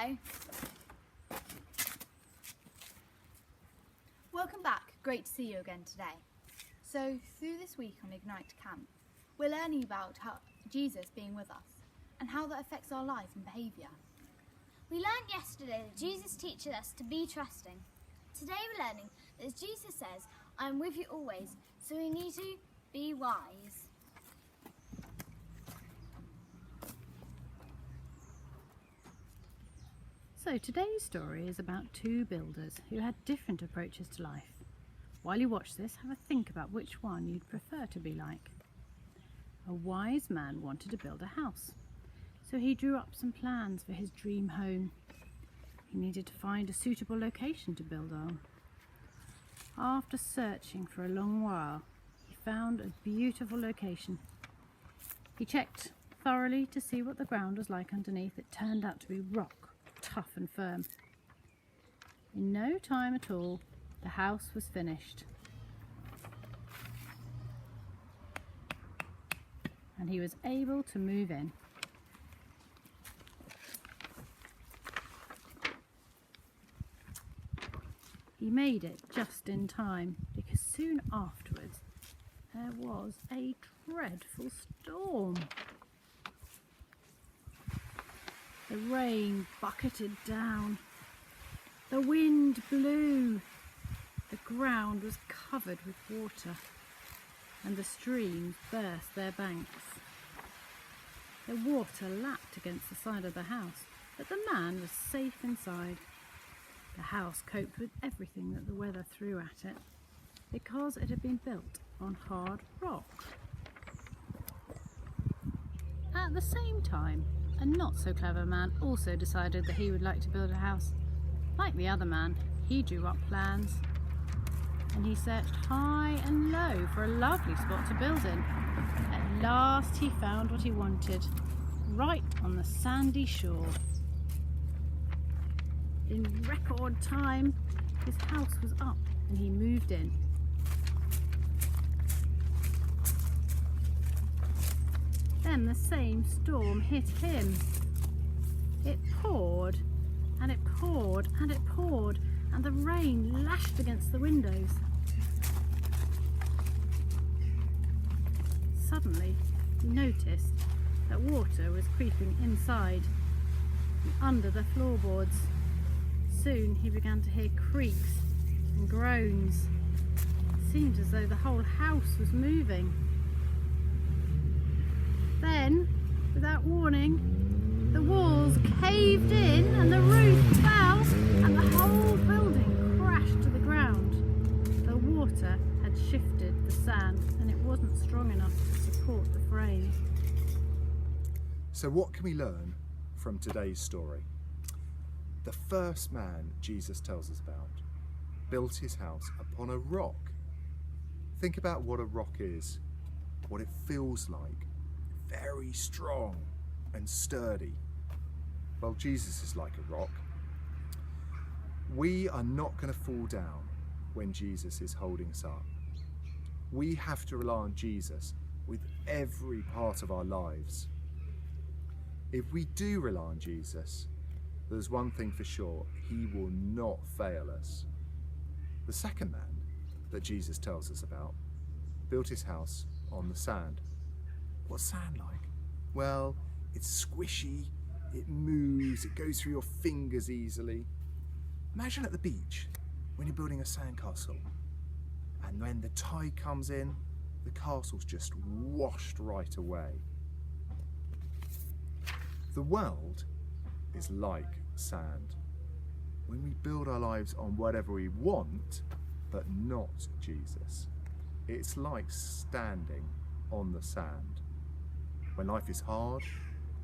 Hello. Welcome back. Great to see you again today. So through this week on Ignite Camp, we're learning about how Jesus being with us and how that affects our lives and behaviour. We learned yesterday that Jesus teaches us to be trusting. Today we're learning that as Jesus says, I am with you always, so we need to be wise. So today's story is about two builders who had different approaches to life. While you watch this, have a think about which one you'd prefer to be like. A wise man wanted to build a house, so he drew up some plans for his dream home. He needed to find a suitable location to build on. After searching for a long while, he found a beautiful location. He checked thoroughly to see what the ground was like underneath. It turned out to be rock, tough and firm. In no time at all, the house was finished. And he was able to move in. He made it just in time, because soon afterwards there was a dreadful storm. The rain bucketed down. The wind blew. The ground was covered with water, and the streams burst their banks. The water lapped against the side of the house, but the man was safe inside. The house coped with everything that the weather threw at it, because it had been built on hard rock. At the same time, a not so clever man also decided that he would like to build a house. Like the other man, he drew up plans, and he searched high and low for a lovely spot to build in. At last he found what he wanted, right on the sandy shore. In record time, his house was up and he moved in. Then the same storm hit him. It poured, and it poured, and it poured, and the rain lashed against the windows. Suddenly, he noticed that water was creeping inside and under the floorboards. Soon he began to hear creaks and groans. It seemed as though the whole house was moving. Then, without warning, the walls caved in and the roof fell and the whole building crashed to the ground. The water had shifted the sand and it wasn't strong enough to support the frame. So what can we learn from today's story? The first man Jesus tells us about built his house upon a rock. Think about what a rock is, what it feels like. Very strong and sturdy. Well, Jesus is like a rock. We are not going to fall down when Jesus is holding us up. We have to rely on Jesus with every part of our lives. If we do rely on Jesus, there's one thing for sure, he will not fail us. The second man that Jesus tells us about built his house on the sand. What's sand like? Well, it's squishy, it moves, it goes through your fingers easily. Imagine at the beach when you're building a sandcastle, and when the tide comes in, the castle's just washed right away. The world is like sand. When we build our lives on whatever we want, but not Jesus, it's like standing on the sand. When life is hard,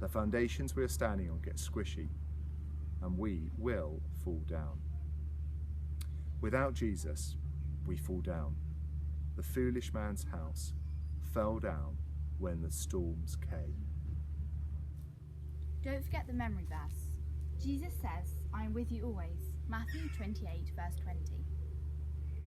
the foundations we are standing on get squishy, and we will fall down. Without Jesus, we fall down. The foolish man's house fell down when the storms came. Don't forget the memory verse. Jesus says, I am with you always. Matthew 28 verse 20.